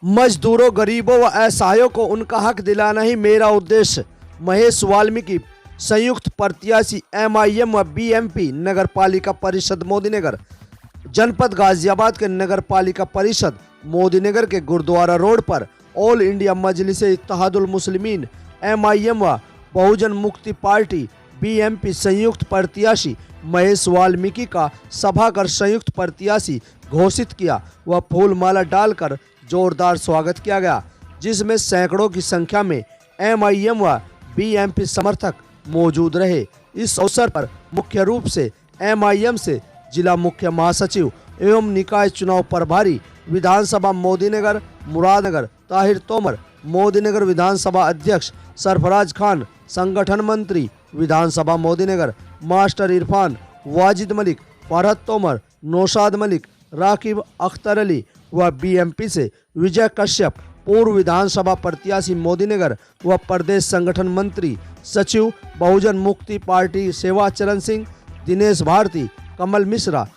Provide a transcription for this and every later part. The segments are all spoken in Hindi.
मजदूरों, गरीबों व असहायों को उनका हक दिलाना ही मेरा उद्देश्य। महेश वाल्मीकि, संयुक्त प्रत्याशी एमआईएम व बीएमपी, नगर पालिका परिषद मोदीनगर, जनपद गाजियाबाद के नगर पालिका परिषद मोदीनगर के गुरुद्वारा रोड पर ऑल इंडिया मजलिस इत्तेहादुल मुस्लिमीन एमआईएम व बहुजन मुक्ति पार्टी बीएमपी संयुक्त प्रत्याशी महेश वाल्मीकि का सभा कर संयुक्त प्रत्याशी घोषित किया व फूल माला डालकर जोरदार स्वागत किया गया, जिसमें सैकड़ों की संख्या में एमआईएम व बीएमपी समर्थक मौजूद रहे। इस अवसर पर मुख्य रूप से एमआईएम से जिला मुख्य महासचिव एवं निकाय चुनाव प्रभारी विधानसभा मोदीनगर मुरादनगर ताहिर तोमर, मोदीनगर विधानसभा अध्यक्ष सरफराज खान, संगठन मंत्री विधानसभा मोदीनगर मास्टर इरफान, वाजिद मलिक, फरहत तोमर, नौशाद मलिक, राकिब अख्तर अली व बीएमपी से विजय कश्यप, पूर्व विधानसभा प्रत्याशी मोदीनगर व प्रदेश संगठन मंत्री सचिव बहुजन मुक्ति पार्टी सेवाचरण सिंह, दिनेश भारती, कमल मिश्रा,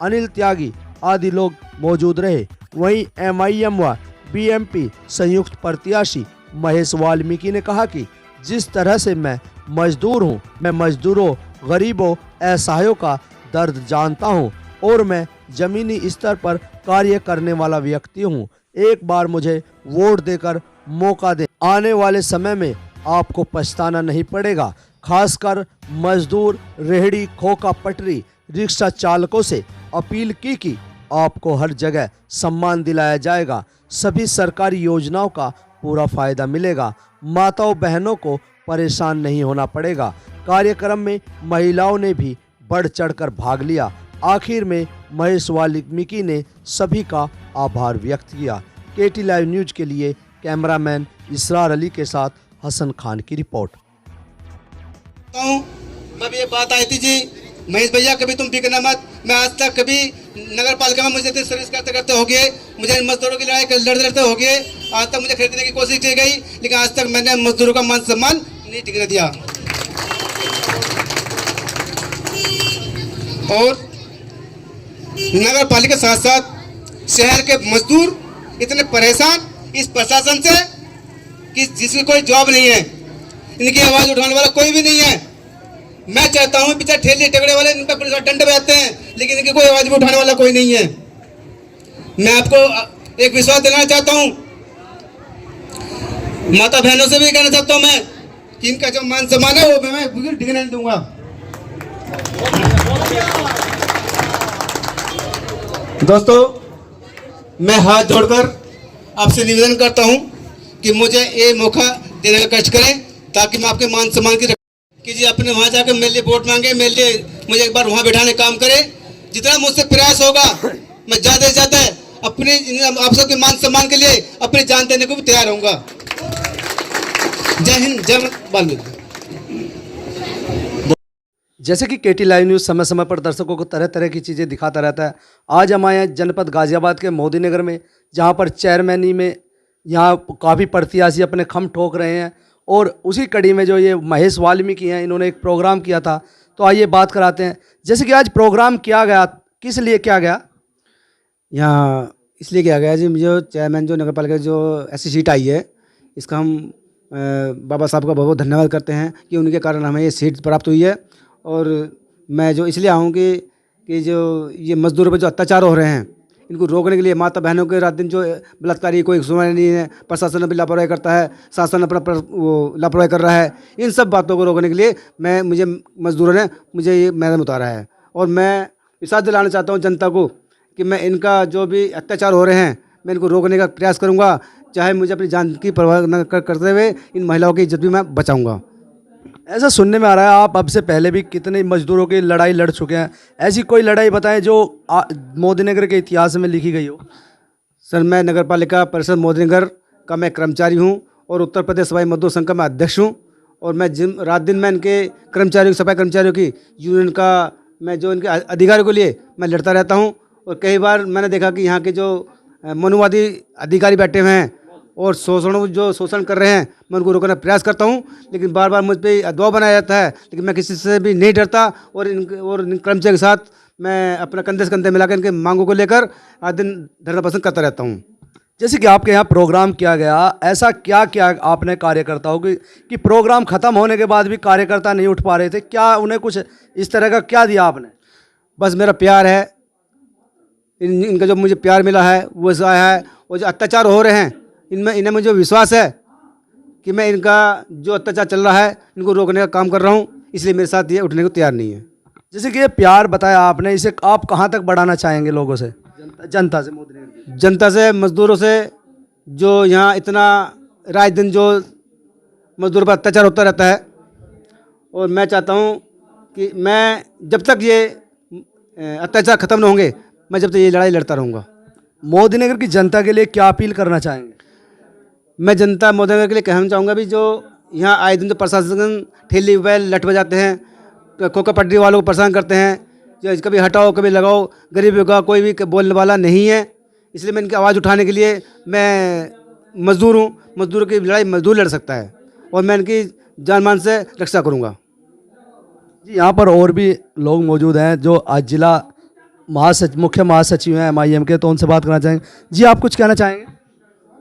अनिल त्यागी आदि लोग मौजूद रहे। वहीं एमआईएम व बीएमपी संयुक्त प्रत्याशी महेश वाल्मीकि ने कहा कि जिस तरह से मैं मजदूर हूं, मैं मजदूरों, गरीबों, असहायों का दर्द जानता हूं और मैं जमीनी स्तर पर कार्य करने वाला व्यक्ति हूं। एक बार मुझे वोट देकर मौका दें, आने वाले समय में आपको पछताना नहीं पड़ेगा। खासकर मजदूर, रेहड़ी, खोखा पटरी, रिक्शा चालकों से अपील की कि आपको हर जगह सम्मान दिलाया जाएगा, सभी सरकारी योजनाओं का पूरा फायदा मिलेगा, माताओं बहनों को परेशान नहीं होना पड़ेगा। कार्यक्रम में महिलाओं ने भी बढ़ चढ़कर भाग लिया। आखिर में महेश वाल्मीकि ने सभी का आभार व्यक्त किया। केटी लाइव न्यूज के लिए कैमरामैन इसरार अली के साथ हसन खान की रिपोर्ट। तब ये बात आई थी जी, महेश भैया कभी तुम फिक्र मत, मैं आज तक कभी नगर पालिका में मुझे इतनी सर्विस करते करते हो गए, मुझे मजदूरों की लड़ाई लड़ते लड़ते हो गए, आज तक मुझे खरीदने की कोशिश की गई, लेकिन आज तक मैंने मजदूरों का मान सम्मान नहीं टिकने दिया। और नगर पालिका साथ साथ शहर के मजदूर इतने परेशान इस प्रशासन से कि जिसकी कोई जॉब नहीं है, इनकी आवाज उठाने वाला कोई भी नहीं है। मैं चाहता हूं पीछे ठेले टकड़े वाले इन पर पुलिस डंडे बजाते हैं, लेकिन इनकी कोई आवाज भी उठाने वाला कोई नहीं है। मैं आपको एक विश्वास दिलाना चाहता हूं, माता बहनों से भी कहना चाहता हूं मैं कि इनका जो मान सम्मान है वो मैं बिल्कुल टिकने नहीं दूंगा। दोस्तों, मैं हाथ जोड़कर आपसे निवेदन करता हूं कि मुझे ये मौका देने का कष्ट करें, ताकि मैं आपके मान सम्मान की कि जी अपने वहाँ जाकर मेरे लिए वोट मांगे, मेरे लिए मुझे एक बार वहाँ बैठाने काम करे। जितना मुझसे प्रयास होगा मैं ज़्यादा से ज़्यादा अपने आप सबके मान सम्मान के लिए अपनी जान देने को भी तैयार रहूँगा। जय हिंद, जय वाल्मीकि। जैसे कि केटी लाइव न्यूज़ समय समय पर दर्शकों को तरह तरह की चीज़ें दिखाता रहता है। आज हम आए हैं जनपद गाजियाबाद के मोदीनगर में, जहाँ पर चेयरमैनी में यहाँ काफ़ी प्रत्याशी अपने खम ठोक रहे हैं, और उसी कड़ी में जो ये महेश वाल्मीकि हैं, इन्होंने एक प्रोग्राम किया था। तो आइए बात कराते हैं। जैसे कि आज प्रोग्राम किया गया, किस लिए किया गया? यहाँ इसलिए किया गया जी, जो चेयरमैन जो नगर पालिका जो ऐसी सीट आई है, इसका हम बाबा साहब का बहुत बहुत धन्यवाद करते हैं कि उनके कारण हमें ये सीट प्राप्त हुई है। और मैं जो इसलिए आऊँ कि जो ये मजदूरों पर जो अत्याचार हो रहे हैं, इनको रोकने के लिए माता बहनों के रात दिन जो बलात्कारी कोई सुनवाई नहीं है, प्रशासन भी लापरवाही करता है, शासन अपना वो लापरवाही कर रहा है, इन सब बातों को रोकने के लिए मुझे मजदूरों ने मुझे ये मैदान उतारा है। और मैं विश्वास दिलाना चाहता हूँ जनता को कि मैं इनका जो भी अत्याचार हो रहे हैं, मैं इनको रोकने का प्रयास करूँगा, चाहे मुझे अपनी जान की परवाह न करते हुए इन महिलाओं की इज्जत भी मैं बचाऊँगा। ऐसा सुनने में आ रहा है आप अब से पहले भी कितने मजदूरों की लड़ाई लड़ चुके हैं, ऐसी कोई लड़ाई बताएं जो मोदीनगर के इतिहास में लिखी गई हो। सर, मैं नगर पालिका परिषद मोदीनगर का मैं कर्मचारी हूं और उत्तर प्रदेश सफाई मजदूर संघ का मैं अध्यक्ष हूं। और मैं रात दिन मैं इनके कर्मचारियों, सफाई कर्मचारियों की यूनियन का मैं जो इनके अधिकारियों के लिए मैं लड़ता रहता हूँ। और कई बार मैंने देखा कि यहाँ के जो मनुवादी अधिकारी बैठे हुए हैं और शोषण कर रहे हैं, मैं उनको रोकने का प्रयास करता हूं, लेकिन बार बार मुझ पर दबाव बनाया जाता है, लेकिन मैं किसी से भी नहीं डरता। और इन कर्मचारियों के साथ मैं अपना कंधे से कंधे मिलाकर इनके मांगों को लेकर आज दिन धरना प्रदर्शन करता रहता हूं। जैसे कि आपके यहाँ प्रोग्राम किया गया, ऐसा क्या क्या आपने कार्यकर्ताओं कि प्रोग्राम खत्म होने के बाद भी कार्यकर्ता नहीं उठ पा रहे थे, क्या उन्हें कुछ इस तरह का क्या दिया आपने? बस मेरा प्यार है, इनका जो मुझे प्यार मिला है वो ऐसा है। वो जो अत्याचार हो रहे हैं इनमें, इन्हें मुझे विश्वास है कि मैं इनका जो अत्याचार चल रहा है इनको रोकने का काम कर रहा हूँ, इसलिए मेरे साथ ये उठने को तैयार नहीं है। जैसे कि ये प्यार बताया आपने, इसे आप कहाँ तक बढ़ाना चाहेंगे लोगों से, जनता से, मोदी नगर जनता से, मजदूरों से, जो यहाँ इतना रात दिन जो मजदूर पर अत्याचार होता रहता है, और मैं चाहता हूँ कि मैं जब तक ये अत्याचार ख़त्म न होंगे, मैं जब तक ये लड़ाई लड़ता रहूँगा। मोदी नगर की जनता के लिए क्या अपील करना चाहेंगे? मैं जनता मोदी नगर के लिए कहना चाहूँगा भी, जो यहाँ आए दिन जो प्रशासन ठेली पे लट बजाते हैं, कोका पटरी वालों को परेशान करते हैं, जो कभी हटाओ कभी लगाओ, गरीबों का कोई भी बोलने वाला नहीं है। इसलिए मैं इनकी आवाज़ उठाने के लिए, मैं मजदूर हूँ, मजदूरों की लड़ाई मजदूर लड़ सकता है, और मैं इनकी जान मान से रक्षा करूँगा। जी, यहाँ पर और भी लोग मौजूद हैं जो आज जिला मुख्य महासचिव हैं MIM के, तो उनसे बात करना चाहेंगे। जी, आप कुछ कहना चाहेंगे?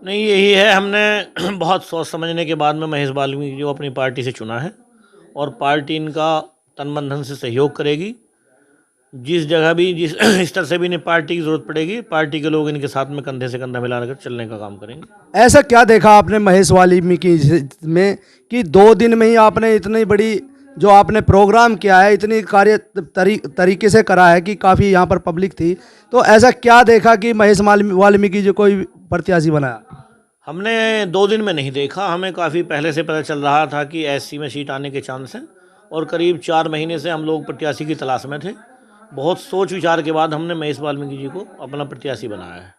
नहीं, यही है, हमने बहुत सोच समझने के बाद में महेश वाल्मीकि जो अपनी पार्टी से चुना है, और पार्टी इनका तन मन धन से सहयोग करेगी। जिस जगह भी, जिस स्तर से भी इन्हें पार्टी की ज़रूरत पड़ेगी, पार्टी के लोग इनके साथ में कंधे से कंधा मिलाकर चलने का काम करेंगे। ऐसा क्या देखा आपने महेश वाल्मीकि में कि 2 दिन में ही आपने इतनी बड़ी जो आपने प्रोग्राम किया है, इतनी तरीके से करा है कि काफ़ी यहाँ पर पब्लिक थी, तो ऐसा क्या देखा कि महेश वाल्मीकि जो कोई प्रत्याशी बनाया? हमने 2 दिन में नहीं देखा, हमें काफ़ी पहले से पता चल रहा था कि SC में सीट आने के चांस हैं, और करीब 4 महीने से हम लोग प्रत्याशी की तलाश में थे। बहुत सोच विचार के बाद हमने महेश वाल्मीकि जी को अपना प्रत्याशी बनाया है,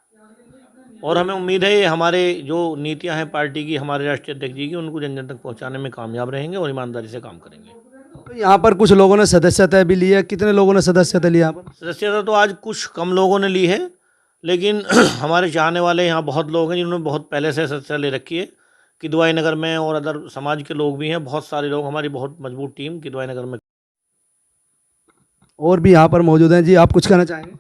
और हमें उम्मीद है ये हमारे जो नीतियां हैं पार्टी की, हमारे राष्ट्रीय अध्यक्ष जी की, उनको जन जन तक पहुंचाने में कामयाब रहेंगे और ईमानदारी से काम करेंगे। तो यहाँ पर कुछ लोगों ने सदस्यता भी ली है, कितने लोगों ने सदस्यता ली यहाँ पर? सदस्यता तो आज कुछ कम लोगों ने ली है, लेकिन हमारे चाहने वाले यहाँ बहुत लोग हैं जिन्होंने बहुत पहले से सदस्यता ले रखी है। किदवाई नगर में और अदर समाज के लोग भी हैं, बहुत सारे लोग, हमारी बहुत मजबूत टीम किदवाई नगर में। और भी यहाँ पर मौजूद हैं। जी, आप कुछ कहना चाहेंगे?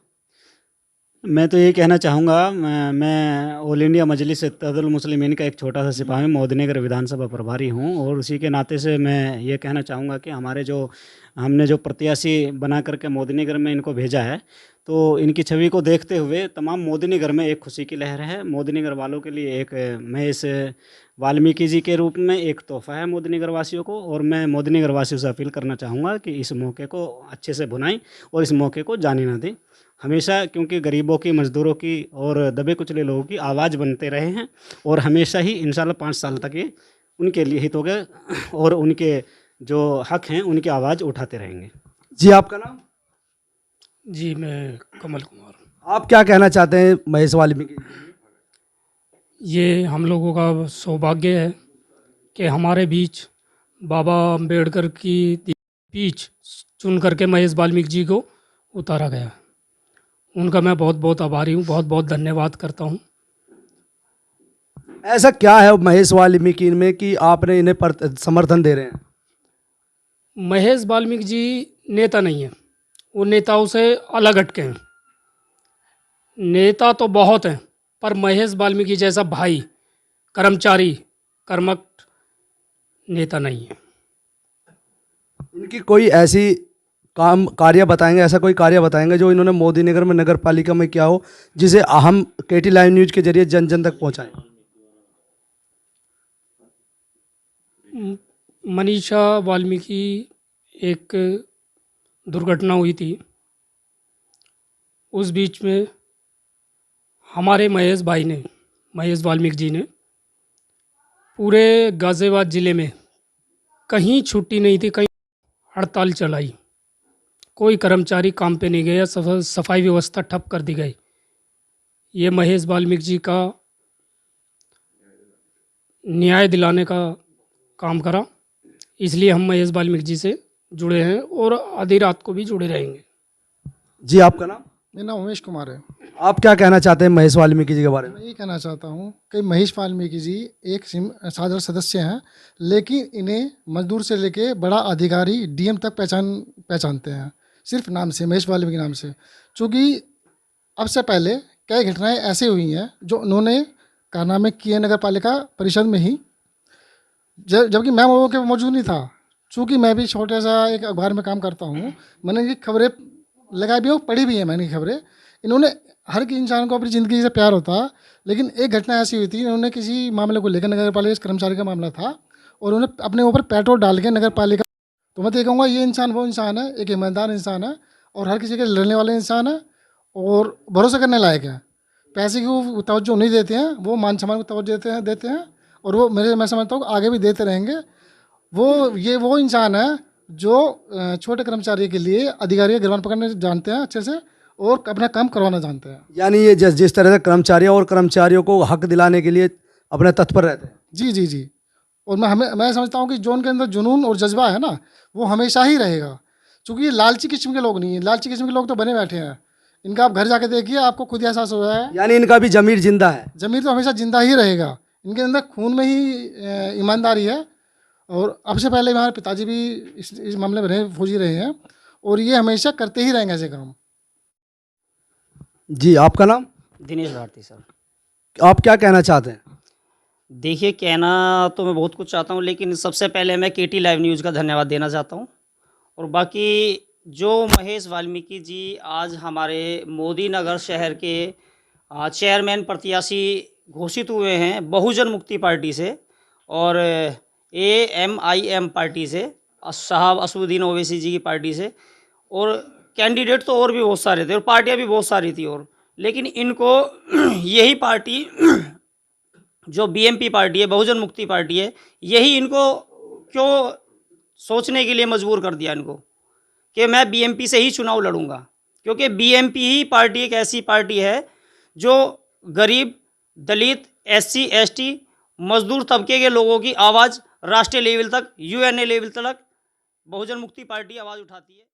मैं तो ये कहना चाहूँगा, मैं ऑल इंडिया मजलिस इत्तेहादुल मुस्लिमीन का एक छोटा सा सिपाही, मोदी नगर विधानसभा प्रभारी हूँ, और उसी के नाते से मैं ये कहना चाहूँगा कि हमने जो प्रत्याशी बना करके मोदी नगर में इनको भेजा है, तो इनकी छवि को देखते हुए तमाम मोदी नगर में एक खुशी की लहर है। मोदी नगर वालों के लिए एक महेश वाल्मीकि जी के रूप में एक तोहफा है मोदी नगर वासियों को, और मैं मोदी नगर वासियों से अपील करना चाहूँगा कि इस मौके को अच्छे से भुनाएं और इस मौके को जाने ना दें हमेशा, क्योंकि गरीबों की, मजदूरों की और दबे कुचले लोगों की आवाज़ बनते रहे हैं, और हमेशा ही इंशाल्लाह 5 साल तक ये उनके लिए हित होगा और उनके जो हक हैं उनकी आवाज़ उठाते रहेंगे। जी, आपका नाम? जी, मैं कमल कुमार। आप क्या कहना चाहते हैं महेश वाल्मीकि? ये हम लोगों का सौभाग्य है कि हमारे बीच बाबा अम्बेडकर की स्पीच चुन करके महेश वाल्मीकि जी को उतारा गया। उनका मैं बहुत बहुत आभारी हूँ, बहुत बहुत धन्यवाद करता हूँ। ऐसा क्या है महेश वाल्मीकि में कि आपने इन्हें समर्थन दे रहे हैं? महेश वाल्मीकि जी नेता नहीं है, वो नेताओं से अलग हटके हैं। नेता तो बहुत हैं, पर महेश वाल्मीकि जैसा भाई, कर्मचारी, कर्मठ नेता नहीं है। इनकी कोई ऐसी कार्य बताएंगे, ऐसा कोई कार्य बताएंगे जो इन्होंने मोदी नगर में, नगर पालिका में किया हो, जिसे हम KT लाइव न्यूज के जरिए जन जन तक पहुंचाएं? मनीषा वाल्मीकि एक दुर्घटना हुई थी, उस बीच में हमारे महेश भाई ने, महेश वाल्मीकि जी ने पूरे गाज़ियाबाद ज़िले में कहीं छुट्टी नहीं थी, कहीं हड़ताल चलाई, कोई कर्मचारी काम पे नहीं गया, सफाई व्यवस्था ठप कर दी गई। ये महेश वाल्मीकि जी का न्याय दिलाने का काम करा, इसलिए हम महेश वाल्मीकि जी से जुड़े हैं और आधी रात को भी जुड़े रहेंगे। जी, आपका नाम? मेरा नाम उमेश कुमार है। आप क्या कहना चाहते हैं महेश वाल्मीकि जी के बारे में? मैं ये कहना चाहता हूँ कि महेश वाल्मीकि जी एक साधारण सदस्य हैं, लेकिन इन्हें मजदूर से लेके बड़ा अधिकारी DM तक पहचानते हैं, सिर्फ नाम से, महेश वाल्मीकि नाम से। चूँकि अब से पहले कई घटनाएं ऐसी हुई हैं जो उन्होंने कारनामे किए नगर पालिका परिषद में ही, जबकि मैं वो के मौजूद नहीं था। चूँकि मैं भी छोटा सा एक अखबार में काम करता हूँ, मैंने ये खबरें लगाई भी और पढ़ी भी है मैंने खबरें। इन्होंने हर किसी इंसान को अपनी ज़िंदगी से प्यार होता, लेकिन एक घटना ऐसी हुई थी, इन्होंने किसी मामले को लेकर, नगर पालिका कर्मचारी का मामला था, और उन्हें अपने ऊपर पेट्रोल डाल के नगर पालिका, तो मैं तो ये कहूँगा ये इंसान वो इंसान है, एक ईमानदार इंसान है और हर किसी के लड़ने वाले इंसान है और भरोसा करने लायक है। पैसे की वो तवज्जो नहीं देते हैं, वो मान सम्मान को तवज्जो देते हैं और वो मैं समझता हूँ आगे भी देते रहेंगे। वो इंसान है जो छोटे कर्मचारी के लिए अधिकारी का गिरबान पकड़ने जानते हैं अच्छे से और अपना काम करवाना जानते हैं। यानी ये जिस तरह से कर्मचारियों को हक दिलाने के लिए अपने तत्पर रहते हैं। जी। और मैं समझता हूँ कि जो उनके अंदर जुनून और जज्बा है ना, वो हमेशा ही रहेगा, क्योंकि ये लालची किस्म के लोग नहीं हैं। लालची किस्म के लोग तो बने बैठे हैं, इनका आप घर जाके देखिए, आपको खुद एहसास हो रहा है। यानी इनका भी ज़मीर जिंदा है। ज़मीर तो हमेशा जिंदा ही रहेगा, इनके अंदर खून में ही ईमानदारी है। और अब से पहले हमारे पिताजी भी इस मामले में रहे, फौजी रहे हैं, और ये हमेशा करते ही रहेंगे ऐसे काम। जी, आपका नाम? दिनेश भारती सर। आप क्या कहना चाहते हैं? देखिए, कहना तो मैं बहुत कुछ चाहता हूँ, लेकिन सबसे पहले मैं केटी लाइव न्यूज़ का धन्यवाद देना चाहता हूँ। और बाकी जो महेश वाल्मीकि जी आज हमारे मोदी नगर शहर के चेयरमैन प्रत्याशी घोषित हुए हैं बहुजन मुक्ति पार्टी से और AMIM पार्टी से, साहब असदुद्दीन ओवैसी जी की पार्टी से, और कैंडिडेट तो और भी बहुत सारे थे और पार्टियां भी बहुत सारी थी, और लेकिन इनको यही पार्टी जो BMP पार्टी है, बहुजन मुक्ति पार्टी है, यही इनको क्यों सोचने के लिए मजबूर कर दिया इनको कि मैं BMP से ही चुनाव लड़ूंगा, क्योंकि BMP ही पार्टी एक ऐसी पार्टी है जो गरीब, दलित, SC ST, मजदूर तबके के लोगों की आवाज़ राष्ट्रीय लेवल तक, UNA लेवल तक बहुजन मुक्ति पार्टी आवाज़ उठाती है।